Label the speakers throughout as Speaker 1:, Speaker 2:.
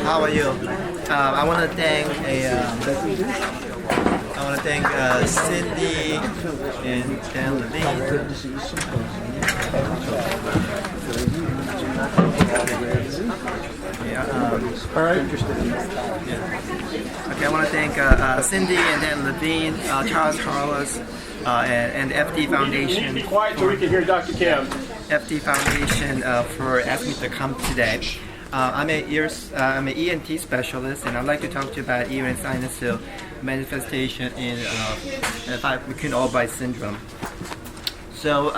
Speaker 1: How are you? I want to thank Cindy and Dan Levine.
Speaker 2: All right.
Speaker 1: Okay, I want to thank Cindy and Dan Levine, Charles Carlos, and FD Foundation.
Speaker 2: Quiet so we can hear Dr. Kim.
Speaker 1: FD Foundation for asking me to come today. I'm an ENT specialist, and I'd like to talk to you about ear and sinus manifestation in McCune-Albright Syndrome. So,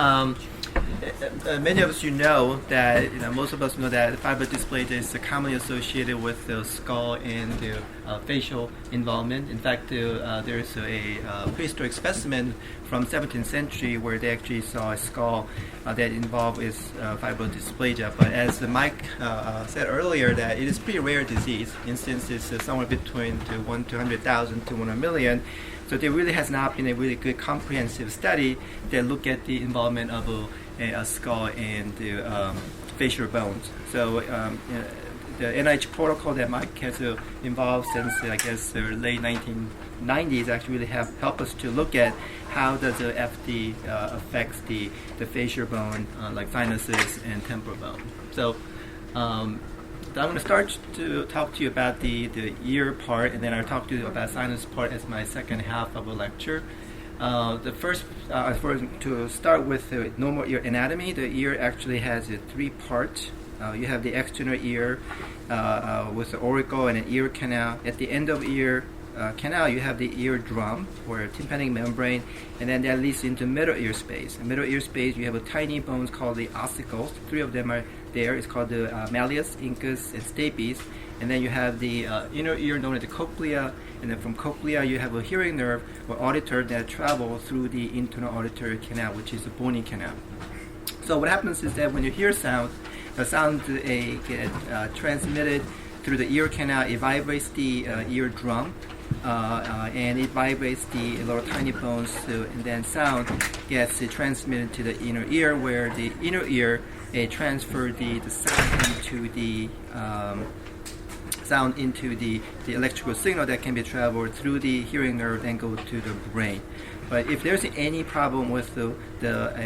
Speaker 1: many of us know that, most of us know that fibrous dysplasia is commonly associated with the skull and the facial involvement. In fact, there is a prehistoric specimen from 17th century where they actually saw a skull that involved with fibrous dysplasia. But as Mike said earlier, that it is a pretty rare disease. Instance is somewhere between 1 to 100,000 to 1 million. So there really has not been a really good comprehensive study that look at the involvement of a skull and the facial bones. So the NIH protocol that Mike has involved since I guess the late 1990s actually really have helped us to look at how does the FD affects the facial bone like sinuses and temporal bone. So I'm going to start to talk to you about the ear part, and then I'll talk to you about sinus part as my second half of a lecture. The first, to start with the normal ear anatomy, the ear actually has three parts. You have the external ear with the auricle and an ear canal. At the end of ear canal, you have the eardrum or tympanic membrane, and then that leads into middle ear space. In middle ear space, you have a tiny bones called the ossicles. Three of them are there. It's called the malleus, incus, and stapes. And then you have the inner ear known as the cochlea, and then from cochlea you have a hearing nerve or auditor that travels through the internal auditory canal, which is the bony canal. So what happens is that when you hear sound, the sound get transmitted through the ear canal. It vibrates the eardrum, and it vibrates the little tiny bones, and then sound gets transmitted to the inner ear, where the inner ear transfers the sound into the electrical signal that can be traveled through the hearing nerve and go to the brain. But if there's any problem with the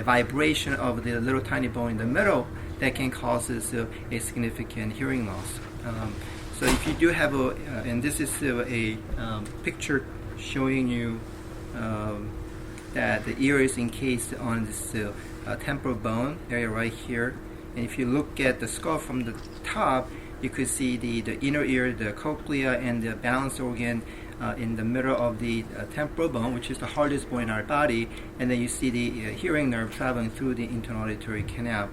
Speaker 1: vibration of the little tiny bone in the middle, that can cause a significant hearing loss. So if you do have and this is a picture showing you that the ear is encased on this temporal bone area right here. And if you look at the skull from the top, you could see the inner ear, the cochlea, and the balance organ in the middle of the temporal bone, which is the hardest bone in our body. And then you see the hearing nerve traveling through the internal auditory canal.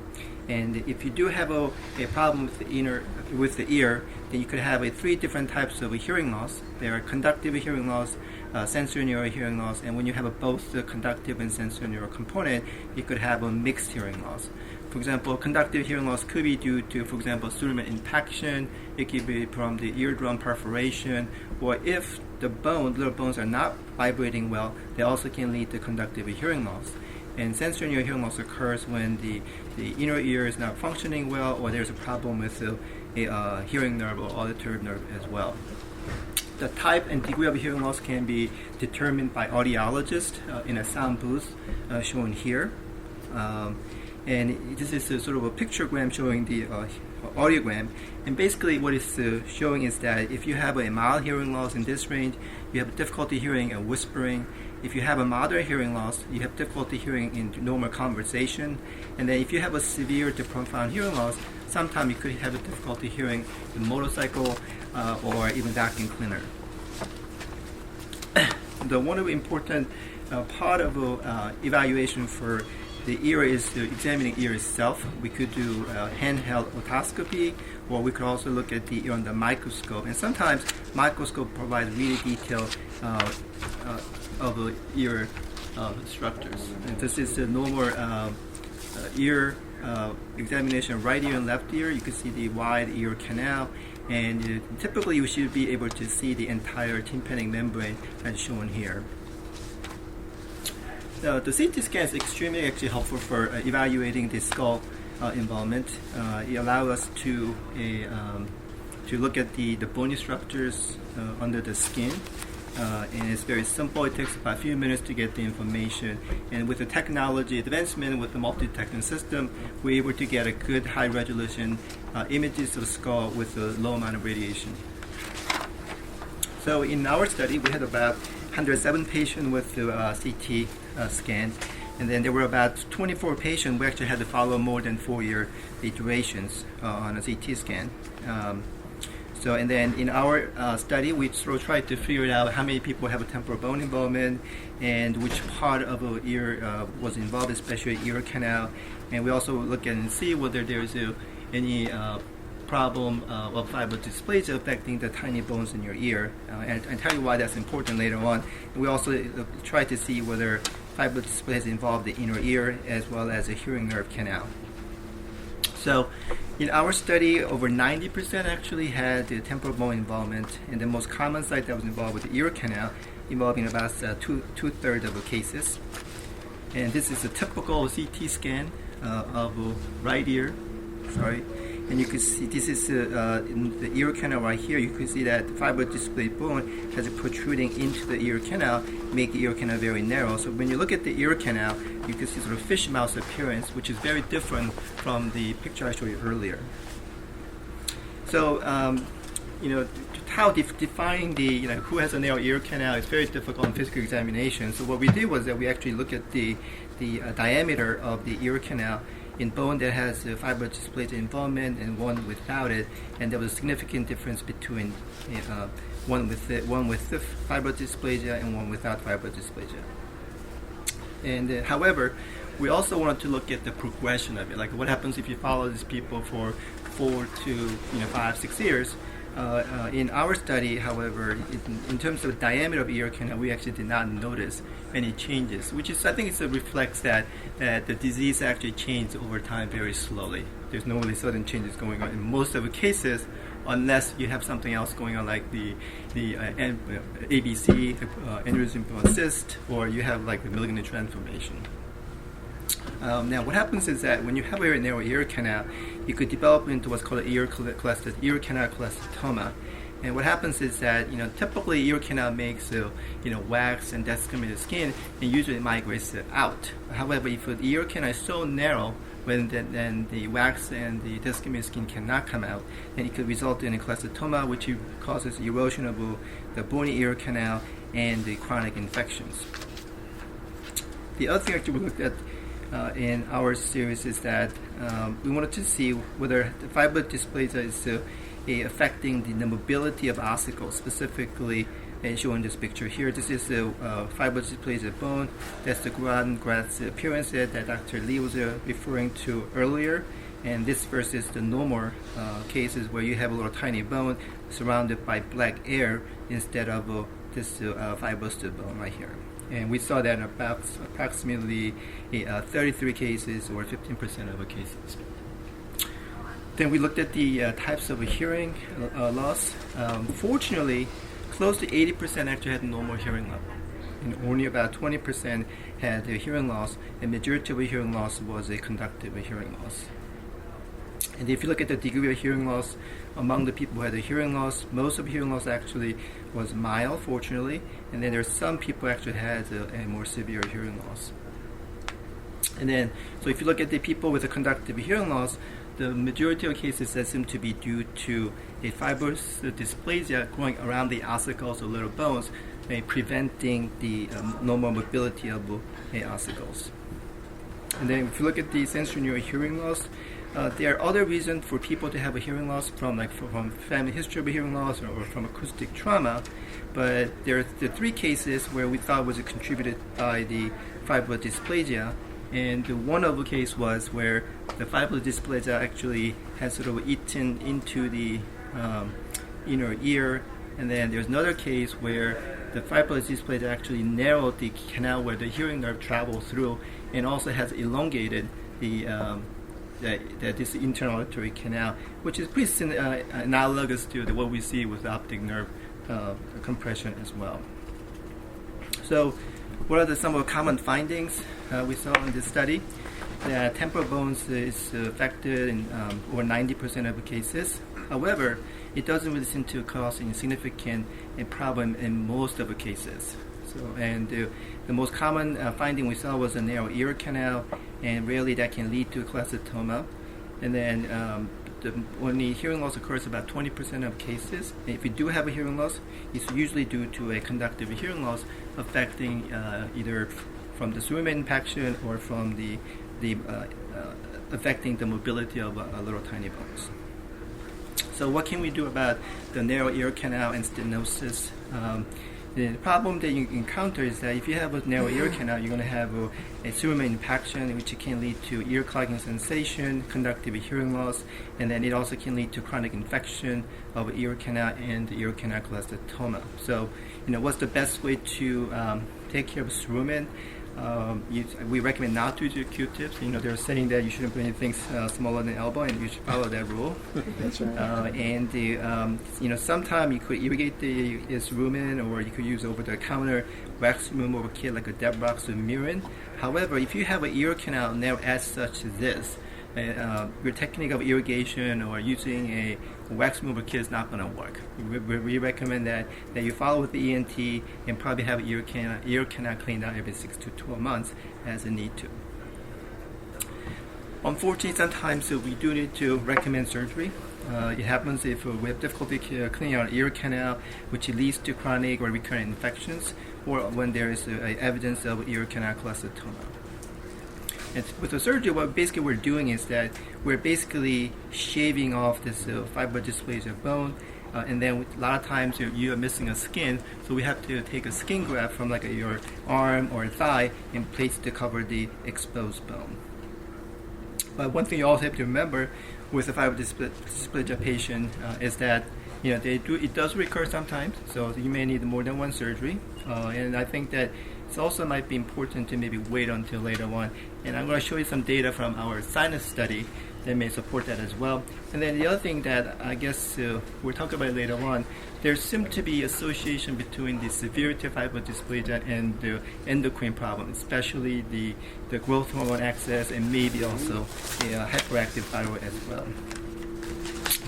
Speaker 1: And if you do have a problem with the ear, then you could have three different types of hearing loss. There are conductive hearing loss, sensorineural hearing loss, and when you have both the conductive and sensorineural component, you could have a mixed hearing loss. For example, conductive hearing loss could be due to, for example, cerumen impaction. It could be from the eardrum perforation, or if the little bones are not vibrating well, they also can lead to conductive hearing loss. And sensorineural hearing loss occurs when the inner ear is not functioning well, or there's a problem with a hearing nerve or auditory nerve as well. The type and degree of hearing loss can be determined by audiologist in a sound booth shown here. And this is sort of a pictogram showing the audiogram. And basically what it's showing is that if you have a mild hearing loss in this range, you have difficulty hearing and whispering. If you have a moderate hearing loss, you have difficulty hearing in normal conversation. And then if you have a severe to profound hearing loss, sometimes you could have a difficulty hearing in motorcycle or even vacuum cleaner. The one of the important part of evaluation for the ear is examining ear itself. We could do handheld otoscopy, or we could also look at the ear on the microscope. And sometimes microscope provides really detailed of ear structures. And this is the normal ear examination, right ear and left ear. You can see the wide ear canal, and typically you should be able to see the entire tympanic membrane as shown here. The CT scan is extremely actually helpful for evaluating the skull involvement. It allows us to to look at the bony structures under the skin. And it's very simple. It takes about a few minutes to get the information. And with the technology advancement, with the multi-detecting system, we're able to get a good high-resolution images of the skull with a low amount of radiation. So in our study, we had about 107 patients with the CT scan. And then there were about 24 patients who actually had to follow more than 4-year durations on a CT scan. And then in our study, we sort of tried to figure out how many people have a temporal bone involvement and which part of the ear was involved, especially ear canal. And we also look at and see whether there's any problem of fibrous dysplasia affecting the tiny bones in your ear. And I'll tell you why that's important later on. We also try to see whether fibrous dysplasia involved the inner ear as well as the hearing nerve canal. So in our study, over 90% actually had the temporal bone involvement, and the most common site that was involved with the ear canal, involving about two-thirds of the cases. And this is a typical CT scan of right ear. And you can see this is in the ear canal right here. You can see that the fibrous dysplasia bone has a protruding into the ear canal, make the ear canal very narrow. So when you look at the ear canal, you can see sort of fish mouth appearance, which is very different from the picture I showed you earlier. So, how defining the who has a narrow ear canal is very difficult in physical examination. So what we did was that we actually looked at the diameter of the ear canal in bone that has fibrous dysplasia involvement and one without it, and there was a significant difference between one with the fibrous dysplasia and one without fibrous dysplasia. And however, we also wanted to look at the progression of it, like what happens if you follow these people for 4 to 5, 6 years. In our study, however, in terms of diameter of ear canal, we actually did not notice any changes, which is, I think, it reflects that the disease actually changed over time very slowly. There's no really sudden changes going on in most of the cases, unless you have something else going on, like the ABC, aneurysm cyst, or you have like the malignant transformation. Now, what happens is that when you have a very narrow ear canal, you could develop into what's called an ear canal cholesteatoma. And what happens is that typically ear canal makes wax and desiccated skin, and usually it migrates out. However, if the ear canal is so narrow, then the wax and the desiccated skin cannot come out, then it could result in a cholesteatoma, which causes erosion of the bony ear canal and the chronic infections. The other thing actually we looked at in our series is that we wanted to see whether the fibrous dysplasia is affecting the mobility of ossicles, specifically shown in this picture here. This is the fibrous dysplasia bone. That's the Gratz appearance that Dr. Lee was referring to earlier. And this versus the normal cases where you have a little tiny bone surrounded by black air instead of this fibrous bone right here. And we saw that in about approximately 33 cases, or 15% of the cases. Then we looked at the types of hearing loss. Fortunately, close to 80% actually had normal hearing level. And only about 20% had a hearing loss, and majority of the hearing loss was a conductive hearing loss. And if you look at the degree of hearing loss among the people who had a hearing loss, most of the hearing loss actually was mild, fortunately, and then there's some people actually had a more severe hearing loss. And then, so if you look at the people with a conductive hearing loss, the majority of cases that seem to be due to a fibrous dysplasia growing around the ossicles or little bones, preventing the normal mobility of the ossicles. And then if you look at the sensorineural hearing loss, there are other reasons for people to have a hearing loss from family history of a hearing loss or from acoustic trauma, but there are the 3 cases where we thought was contributed by the fibrous dysplasia, and one of the case was where the fibrous dysplasia actually has sort of eaten into the inner ear, and then there's another case where the fibrous dysplasia actually narrowed the canal where the hearing nerve travels through, and also has elongated this internal auditory canal, which is pretty analogous to what we see with the optic nerve compression as well. So, what are some of the common findings we saw in this study? Temporal bones is affected in over 90% of the cases. However, it doesn't really seem to cause any significant problem in most of the cases. So, and the most common finding we saw was a narrow ear canal, and rarely that can lead to cholesteatoma. And then when the hearing loss occurs about 20% of cases, and if you do have a hearing loss, it's usually due to a conductive hearing loss affecting either from the rumen impaction or from the affecting the mobility of little tiny bones. So what can we do about the narrow ear canal and stenosis? The problem that you encounter is that if you have a narrow ear canal, you're going to have a rumen impaction, which can lead to ear clogging sensation, conductive hearing loss, and then it also can lead to chronic infection of ear canal and ear canal cholesteatoma. So, what's the best way to take care of rumen? We recommend not to use Q-tips. They're saying that you shouldn't put anything smaller than elbow, and you should follow that rule.
Speaker 2: That's right.
Speaker 1: And sometimes you could irrigate this rumen, or you could use over-the-counter wax removal kit like a debroxymirin. However, if you have an ear canal now as such as this, your technique of irrigation or using a wax removal kit is not going to work. We recommend that you follow with the ENT and probably have ear canal cleaned out every 6 to 12 months as a need to. Unfortunately, sometimes we do need to recommend surgery. It happens if we have difficulty cleaning our ear canal, which leads to chronic or recurrent infections, or when there is evidence of ear canal cholesteatoma. And with the surgery, what basically we're doing is that we're basically shaving off this fibrous dysplasia bone, and then a lot of times you are missing a skin, so we have to take a skin graft from like your arm or thigh and place to cover the exposed bone. But one thing you also have to remember with a fibrous dysplasia patient is that it does recur sometimes, so you may need more than one surgery, and I think that it also might be important to maybe wait until later on. And I'm going to show you some data from our sinus study that may support that as well. And then the other thing that I guess we'll talk about later on, there seems to be association between the severity of fibrous dysplasia and the endocrine problem, especially the growth hormone excess and maybe also a hyperactive thyroid as well.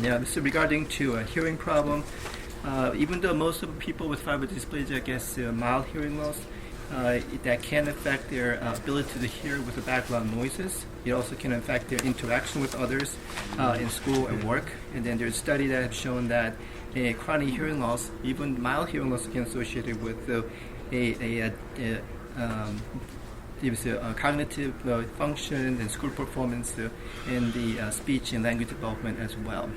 Speaker 1: Now, so regarding to a hearing problem, even though most of the people with fibrous dysplasia get mild hearing loss, that can affect their ability to hear with the background noises. It also can affect their interaction with others in school and work. And then there's studies that have shown that a chronic hearing loss, even mild hearing loss, can be associated with cognitive function and school performance and the speech and language development as well.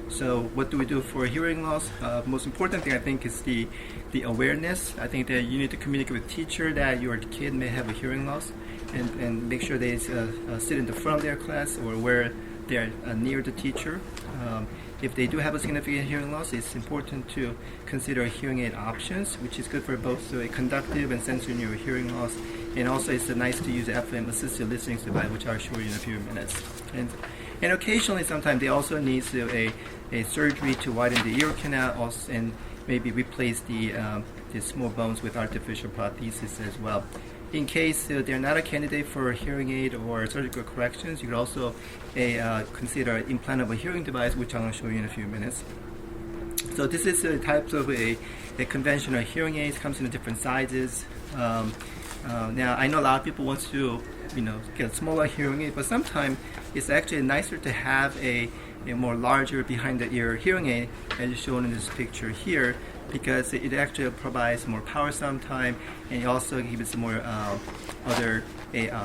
Speaker 1: So what do we do for hearing loss? Most important thing I think is the awareness. I think that you need to communicate with teacher that your kid may have a hearing loss, and make sure they sit in the front of their class or where they're near the teacher. If they do have a significant hearing loss, it's important to consider hearing aid options, which is good for both a conductive and sensory neural hearing loss. And also it's nice to use FM assisted listening device, which I'll show you in a few minutes. And occasionally, sometimes they also need a surgery to widen the ear canal and maybe replace the small bones with artificial prosthesis as well. In case they're not a candidate for hearing aid or surgical corrections, you could also consider an implantable hearing device, which I'm going to show you in a few minutes. So this is the types of a conventional hearing aids. Comes in different sizes. Now I know a lot of people want to get a smaller hearing aid, but sometimes it's actually nicer to have a more larger behind the ear hearing aid, as shown in this picture here, because it actually provides more power sometimes, and it also gives more other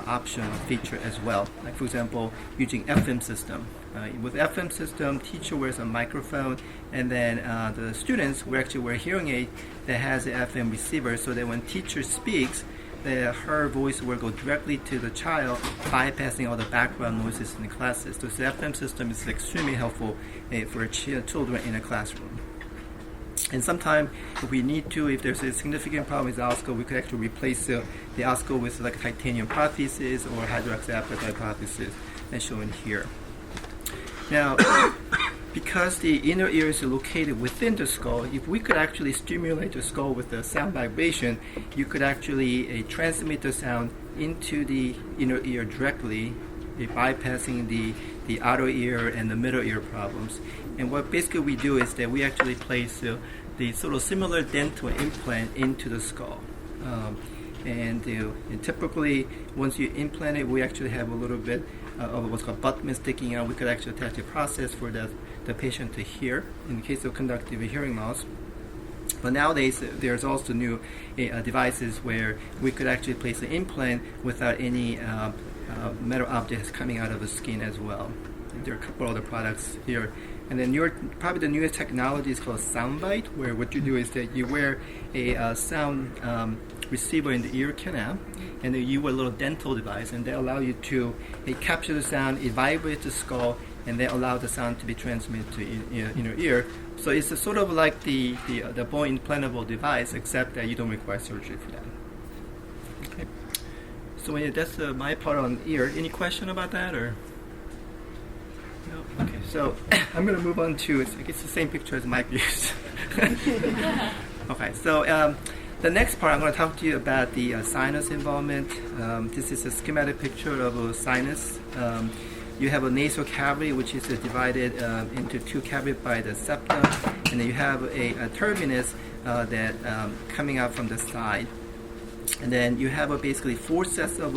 Speaker 1: option feature as well. Like for example, using FM system. With FM system, teacher wears a microphone, and then the students will actually wear a hearing aid that has an FM receiver, so that when teacher speaks, her voice will go directly to the child, bypassing all the background noises in the classes. So the FM system is extremely helpful for children in a classroom. And sometimes, if we need to, if there's a significant problem with the osco, we could actually replace the osco with like titanium prosthesis or hydroxyapatite prosthesis, as shown here. Now, because the inner ear is located within the skull, if we could actually stimulate the skull with the sound vibration, you could actually transmit the sound into the inner ear directly, bypassing the outer ear and the middle ear problems. And what basically we do is that we actually place the sort of similar dental implant into the skull. And typically, once you implant it, we actually have a little bit of what's called abutment sticking out. We could actually attach a process for the patient to hear in the case of conductive hearing loss. But nowadays, there's also new devices where we could actually place an implant without any metal objects coming out of the skin as well. And there are a couple other products here. And then probably the newest technology is called soundbite, where what you do is that you wear a sound receiver in the ear canal, and then you wear a little dental device, and they allow you to capture the sound, it vibrates the skull, and they allow the sound to be transmitted to in your ear. So it's sort of like the bone implantable device, except that you don't require surgery for that. Okay. So that's my part on ear. Any question about that, or? No? Okay. So I'm going to move on to, I guess, the same picture as Mike used. Okay. So the next part, I'm going to talk to you about the sinus involvement. This is a schematic picture of a sinus. You have a nasal cavity, which is divided into two cavities by the septum, and then you have a turbinus that coming out from the side. And then you have basically four sets of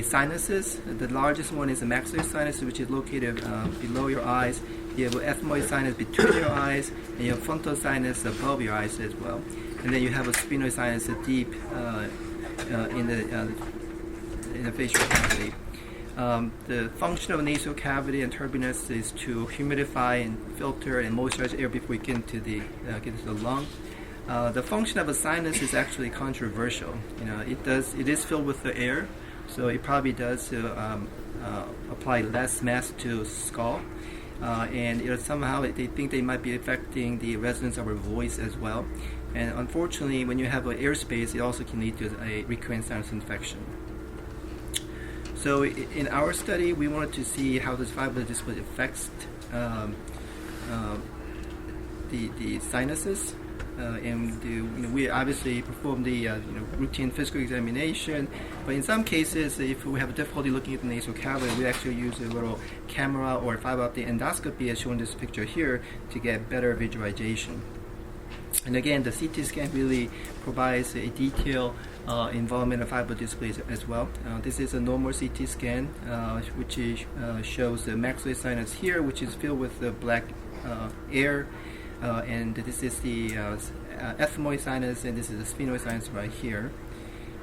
Speaker 1: sinuses. The largest one is the maxillary sinus, which is located below your eyes. You have an ethmoid sinus between your eyes, and you have frontal sinus above your eyes as well. And then you have a sphenoid sinus deep in the facial cavity. The function of nasal cavity and turbinus is to humidify and filter and moisturize air before we get into the lung. The function of a sinus is actually controversial. It is filled with the air, so it probably does apply less mass to skull. And somehow they think they might be affecting the resonance of our voice as well. And unfortunately, when you have an airspace, it also can lead to a recurrent sinus infection. So in our study, we wanted to see how this fibrous dysplasia affects the sinuses. And we obviously perform the routine physical examination, but in some cases, if we have difficulty looking at the nasal cavity, we actually use a little camera or fiber optic endoscopy, as shown in this picture here, to get better visualization. And again, the CT scan really provides a detailed involvement of fibrous dysplasia as well. This is a normal CT scan, which shows the maxillary sinus here, which is filled with the black air. And this is the ethmoid sinus, and this is the sphenoid sinus right here.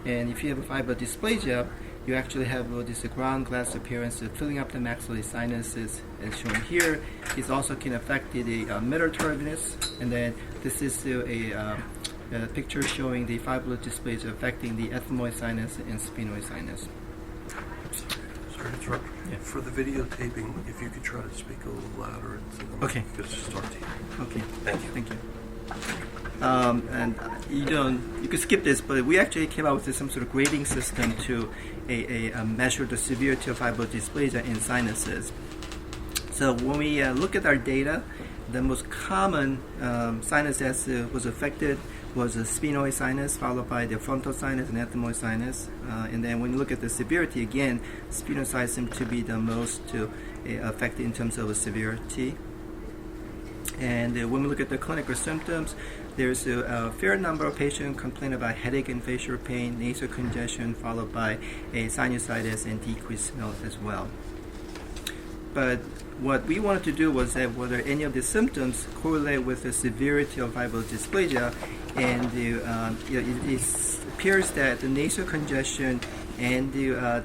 Speaker 1: And if you have a fibrous dysplasia, you actually have this ground glass appearance filling up the maxillary sinuses, as shown here. This also can affect the middle turbinus, and then this is a picture showing the fibrous dysplasia affecting the ethmoid sinus and sphenoid sinus.
Speaker 3: Sorry to interrupt.
Speaker 1: Yeah.
Speaker 3: For the videotaping, if you could try to speak a little louder,
Speaker 1: Okay.
Speaker 3: Because it's start to hear.
Speaker 1: Okay.
Speaker 3: Thank you.
Speaker 1: Thank you. And you could skip this, but we actually came out with some sort of grading system to measure the severity of fibrous dysplasia in sinuses. So when we look at our data, the most common sinus that was affected was the sphenoid sinus, followed by the frontal sinus and ethmoid sinus. And then when you look at the severity, again, sphenoid sinus seems to be the most affected in terms of severity. And when we look at the clinical symptoms, there's a fair number of patients complain about headache and facial pain, nasal congestion, followed by a sinusitis and decreased smell as well. But what we wanted to do was that whether any of the symptoms correlate with the severity of fibrous dysplasia, and it appears that the nasal congestion and the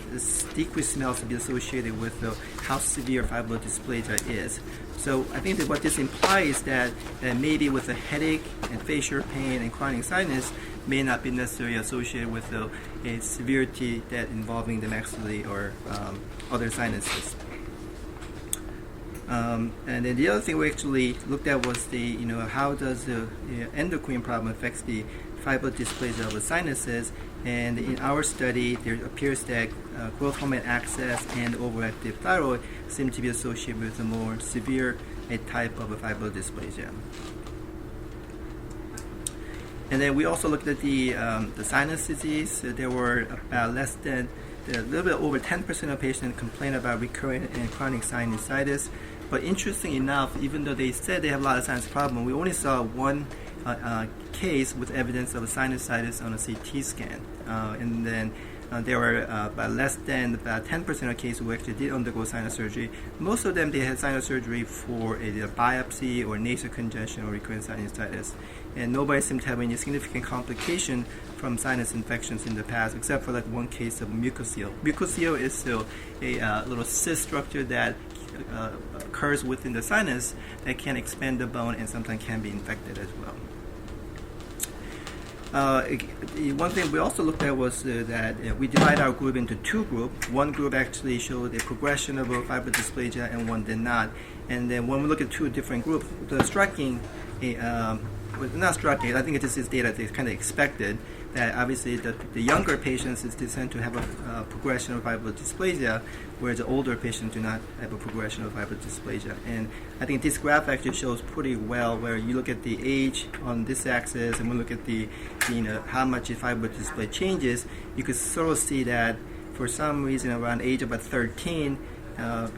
Speaker 1: decreased smells to be associated with how severe fibrous dysplasia is. So I think that what this implies that maybe with a headache and facial pain and chronic sinus may not be necessarily associated with a severity that involving the maxillary or other sinuses. And then the other thing we actually looked at was how does the endocrine problem affects the fibrous dysplasia of the sinuses. And in our study, there appears that growth hormone excess and overactive thyroid seem to be associated with a more severe type of a fibrous dysplasia. And then we also looked at the sinus disease. There were about less than a little bit over 10% of patients complain about recurrent and chronic sinusitis. But interesting enough, even though they said they have a lot of sinus problem, we only saw one case with evidence of sinusitis on a CT scan. And then there were about less than about 10% of cases who actually did undergo sinus surgery. Most of them, they had sinus surgery for a biopsy or nasal congestion or recurrent sinusitis. And nobody seemed to have any significant complication from sinus infections in the past, except for like one case of mucocele. Mucocele is still a little cyst structure that occurs within the sinus that can expand the bone and sometimes can be infected as well. One thing we also looked at was that we divide our group into two groups. One group actually showed a progression of fibrous dysplasia and one did not. And then when we look at two different groups, the striking, not striking, I think it is data that's kind of expected, that obviously the younger patients tend to have a progression of fibrous dysplasia, whereas the older patients do not have a progression of fibrous dysplasia. And I think this graph actually shows pretty well where you look at the age on this axis and we look at the how much fibrous dysplasia changes. You could sort of see that for some reason around age about 13,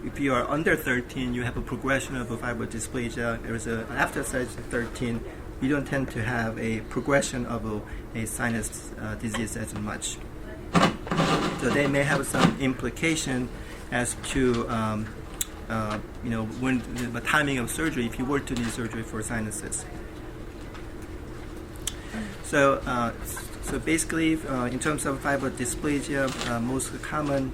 Speaker 1: if you are under 13, you have a progression of a fibrous dysplasia. After age 13, you don't tend to have a progression of a sinus disease as much. So they may have some implication as to when the timing of surgery, if you were to need surgery for sinuses. So basically, in terms of fibrous dysplasia, most common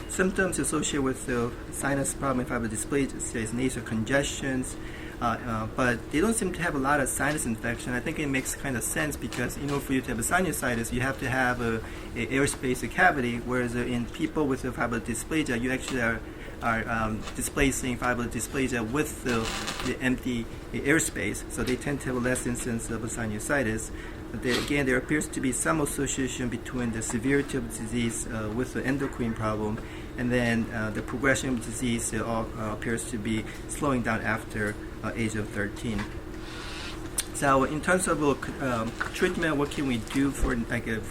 Speaker 1: symptoms associated with the sinus problem in fibrous dysplasia is nasal congestions. But they don't seem to have a lot of sinus infection. I think it makes kind of sense because for you to have a sinusitis, you have to have a airspace cavity, whereas in people with the fibrous dysplasia, you actually are displacing fibrous dysplasia with the empty airspace, so they tend to have less incidence of a sinusitis. But again, there appears to be some association between the severity of the disease with the endocrine problem, and then the progression of disease appears to be slowing down after age of 13. So in terms of treatment, what can we do for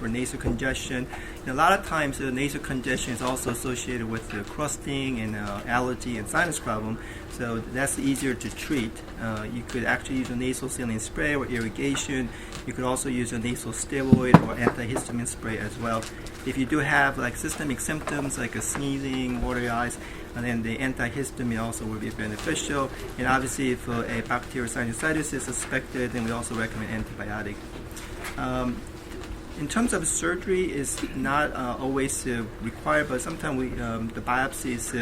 Speaker 1: nasal congestion? And a lot of times nasal congestion is also associated with crusting and allergy and sinus problem, so that's easier to treat. You could actually use a nasal saline spray or irrigation. You could also use a nasal steroid or antihistamine spray as well. If you do have systemic symptoms like sneezing, watery eyes, and then the antihistamine also will be beneficial. And obviously, if a bacterial sinusitis is suspected, then we also recommend antibiotic. In terms of surgery, it's not always required, but sometimes the biopsy is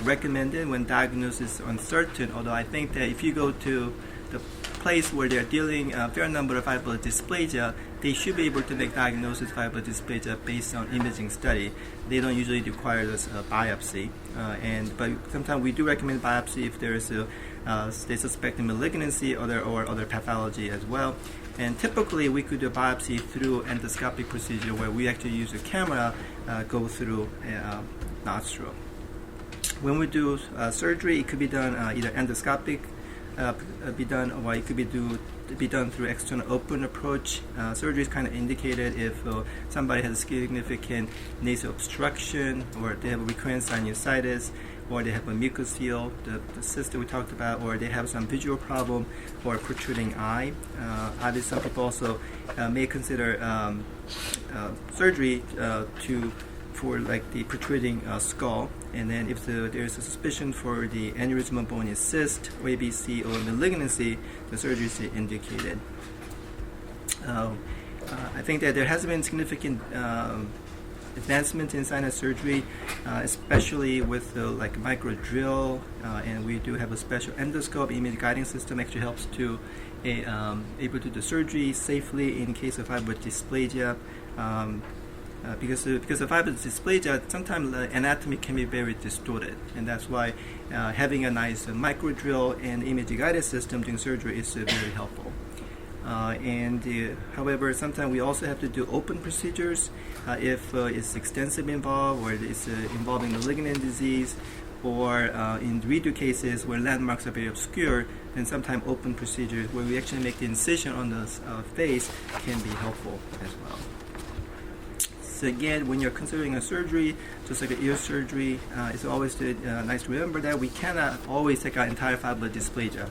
Speaker 1: recommended when diagnosis is uncertain. Although I think that if you go to the place where they're dealing a fair number of fibrous dysplasia, they should be able to make diagnosis of fibrous dysplasia based on imaging study. They don't usually require this biopsy, but sometimes we do recommend biopsy if there is they suspect a malignancy or other pathology as well. And typically we could do a biopsy through endoscopic procedure where we actually use a camera go through a nostril. When we do surgery, it could be done either endoscopic, or it could be done through external open approach. Surgery is kind of indicated if somebody has significant nasal obstruction, or they have a recurrent sinusitis, or they have a mucocele, the cyst that we talked about, or they have some visual problem or protruding eye. Obviously, some people also may consider surgery for the protruding skull. And then if there's a suspicion for the aneurysmal bony cyst, or ABC, or malignancy, the surgery is indicated. I think that there has been significant advancement in sinus surgery, especially with micro drill, and we do have a special endoscope image guiding system actually helps to able to do surgery safely in case of fibrous dysplasia. Because of fibrous dysplasia, sometimes the anatomy can be very distorted, and that's why having a nice micro drill and image guided system during surgery is very helpful. However, sometimes we also have to do open procedures if it's extensive involved, or it's involving malignant disease, or in redo cases where landmarks are very obscure, then sometimes open procedures where we actually make the incision on the face can be helpful as well. So again, when you're considering a surgery, just like an ear surgery, it's always nice to remember that we cannot always take out entire fibrous dysplasia.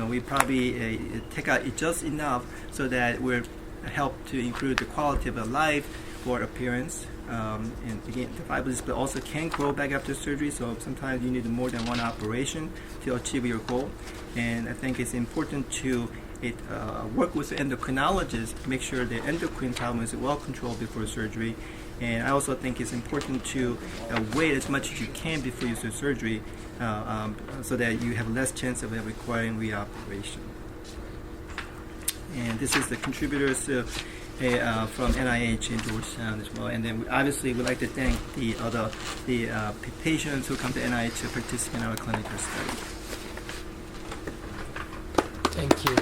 Speaker 1: We probably take out just enough so that we're help to improve the quality of life or appearance. And again, the fibrous dysplasia also can grow back after surgery, so sometimes you need more than one operation to achieve your goal. And I think it's important to work with the endocrinologist, make sure the endocrine problem is well controlled before surgery. And I also think it's important to wait as much as you can before you do surgery so that you have less chance of requiring reoperation. And this is the contributors from NIH and Georgetown as well. And then obviously we'd like to thank the patients who come to NIH to participate in our clinical study.
Speaker 4: Thank you.